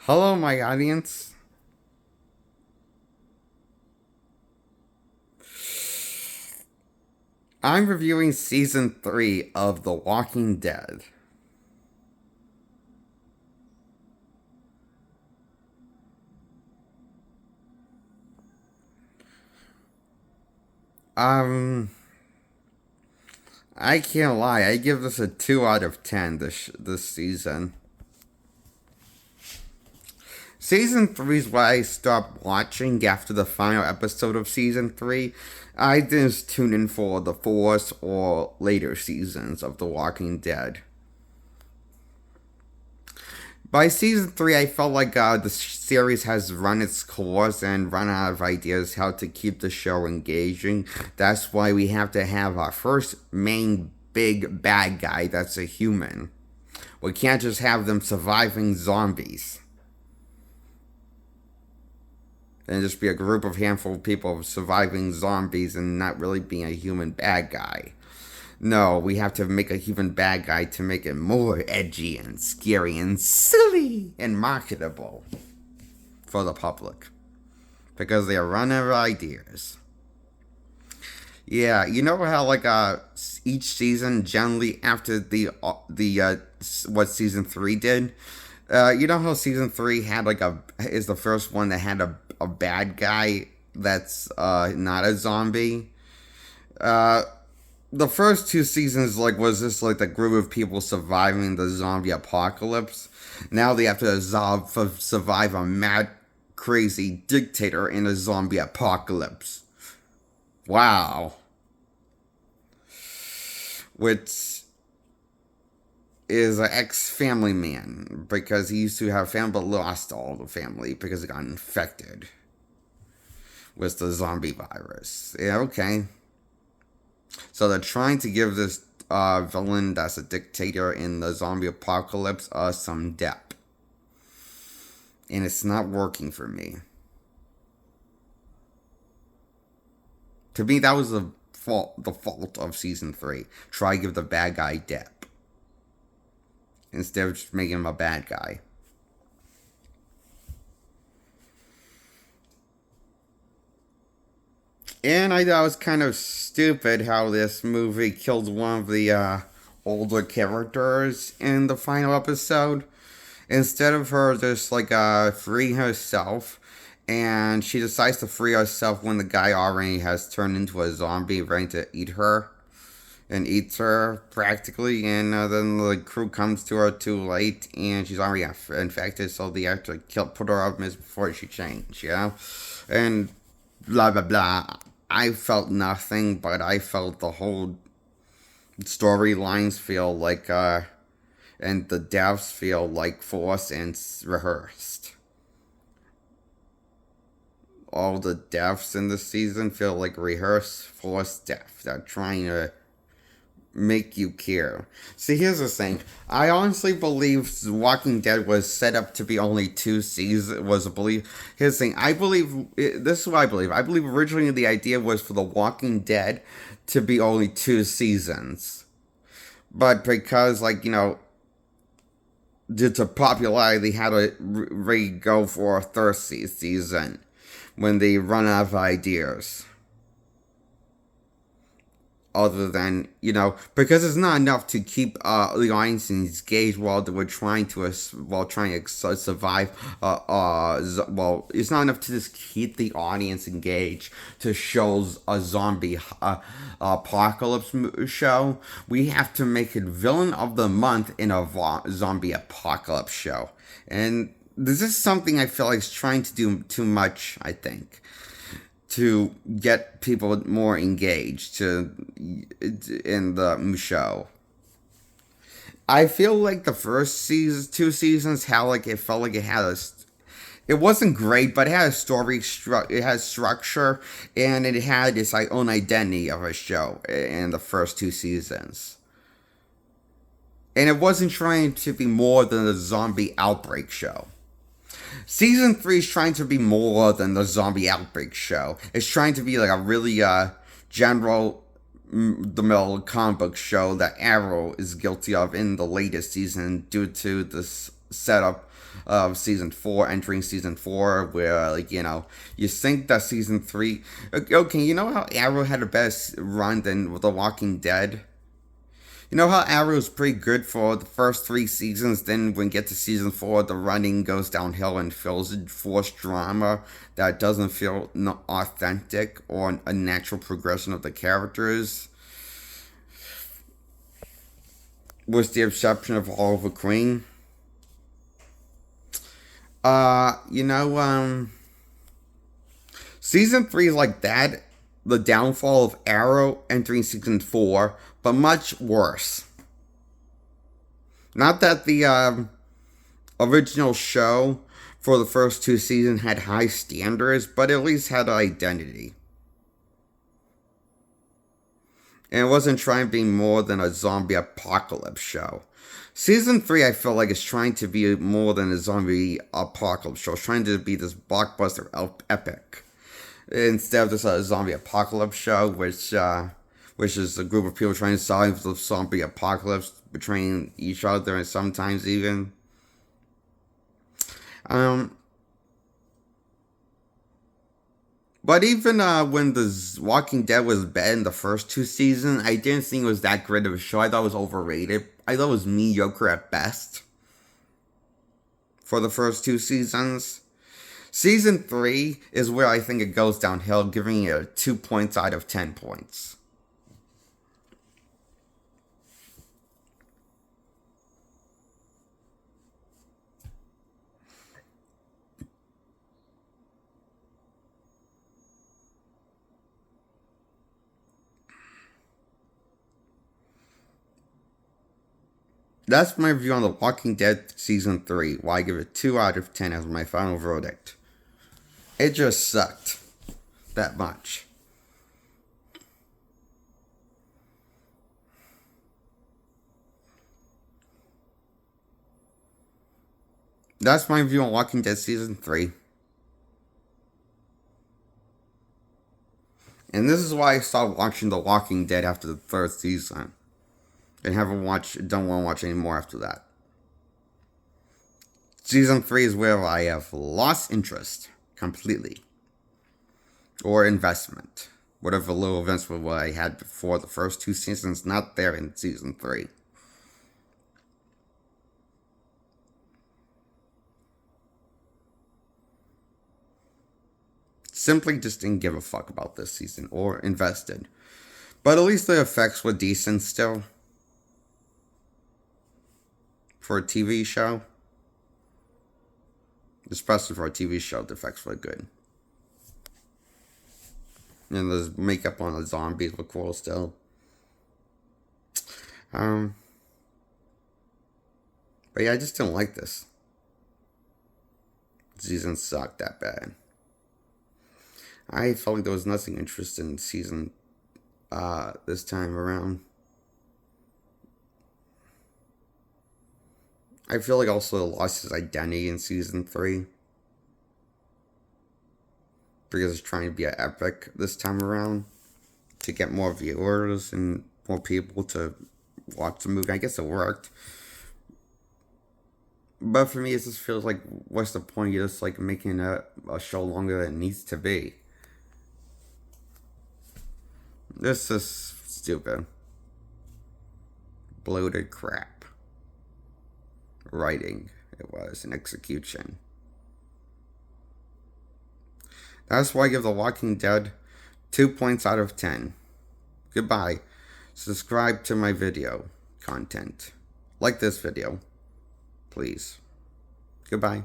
Hello, my audience. I'm reviewing season 3 of The Walking Dead. Um, I can't lie, I give this a 2 out of 10 this season. Season 3 is why I stopped watching after the final episode of season 3. I didn't tune in for the fourth or later seasons of The Walking Dead. By season 3, I felt like the series has run its course and run out of ideas how to keep the show engaging. That's why we have to have our first main big bad guy that's a human. We can't just have them surviving zombies and just be a group of handful of people surviving zombies and not really being a human bad guy. No, we have to make a human bad guy to make it more edgy and scary and silly and marketable for the public. Because they are running out of ideas. Yeah, you know how each season generally after the what season 3 did? You know how season 3 had is the first one that had a bad guy that's not a zombie? The first two seasons was just like the group of people surviving the zombie apocalypse. Now they have to survive a mad, crazy dictator in a zombie apocalypse. Wow. Which is an ex-family man because he used to have family but lost all the family because it got infected with the zombie virus. Yeah, okay. So they're trying to give this villain that's a dictator in the zombie apocalypse some depth. And it's not working for me. To me, that was the fault of season 3. Try to give the bad guy depth. Instead of just making him a bad guy. And I thought it was kind of stupid how this movie killed one of the older characters in the final episode. Instead of her just freeing herself, and she decides to free herself when the guy already has turned into a zombie ready to eat her. And eats her practically, and then the crew comes to her too late, and she's already infected, so they have to put her up before she changed, you know? And blah blah blah. I felt nothing, but I felt the whole storylines feel and the deaths feel like forced and rehearsed. All the deaths in the season feel like rehearsed, forced death. They're trying to make you care. See, here's the thing. I honestly believe Walking Dead was set up to be only 2 seasons. Here's the thing. I believe this is what I believe. I believe originally the idea was for The Walking Dead to be only 2 seasons, but because due to popularity, they had to go for a third season when they run out of ideas. Other than, because it's not enough to keep the audience engaged while they were trying to survive. It's not enough to just keep the audience engaged to show a zombie apocalypse show. We have to make it villain of the month in a zombie apocalypse show, and this is something I feel like is trying to do too much. I think, to get people more engaged in the show. I feel like the first 2 seasons it felt like it had it wasn't great, but it had a story, it had structure, and it had its own identity of a show in the first 2 seasons. And it wasn't trying to be more than a zombie outbreak show. Season 3 is trying to be more than the zombie outbreak show. It's trying to be like a really general, the middle comic book show that Arrow is guilty of in the latest season due to this setup of season 4, entering season 4, where, like, you think that season 3. Okay, you know how Arrow had a best run than The Walking Dead? You know how Arrow's pretty good for the first 3 seasons, then when you get to season 4, the running goes downhill and feels forced drama that doesn't feel authentic or a natural progression of the characters? With the exception of Oliver Queen. Uh, you know, um, Season 3 is like that, the downfall of Arrow entering season 4, but much worse. Not that the original show for the first 2 seasons had high standards, but at least had an identity. And it wasn't trying to be more than a zombie apocalypse show. Season 3, I feel like, is trying to be more than a zombie apocalypse show. It's trying to be this blockbuster epic. Instead of just a zombie apocalypse show, which is a group of people trying to solve the zombie apocalypse, betraying each other and sometimes even. But even when The Walking Dead was bad in the first 2 seasons, I didn't think it was that great of a show. I thought it was overrated. I thought it was mediocre at best for the first 2 seasons. Season 3 is where I think it goes downhill, giving it 2 points out of 10 points. That's my review on The Walking Dead Season 3, why I give it 2 out of 10 as my final verdict. It just sucked. That much. That's my review on Walking Dead Season 3. And this is why I stopped watching The Walking Dead after the 3rd season. And don't want to watch any more after that. Season 3 is where I have lost interest completely. Or investment. Whatever little investment I had before the first 2 seasons, not there in season 3. Simply just didn't give a fuck about this season or invested. But at least the effects were decent still. For a TV show. Especially for a TV show, the effects were good. And the makeup on the zombies were cool still. But yeah, I just didn't like this. Season sucked that bad. I felt like there was nothing interesting in season this time around. I feel like also lost his identity in season 3. Because it's trying to be an epic this time around. To get more viewers and more people to watch the movie. I guess it worked. But for me, it just feels like, what's the point? You're just like making a show longer than it needs to be. This is stupid. Bloated crap. Writing, it was, and execution. That's why I give The Walking Dead 2 points out of 10. Goodbye. Subscribe to my video content. Like this video, please. Goodbye.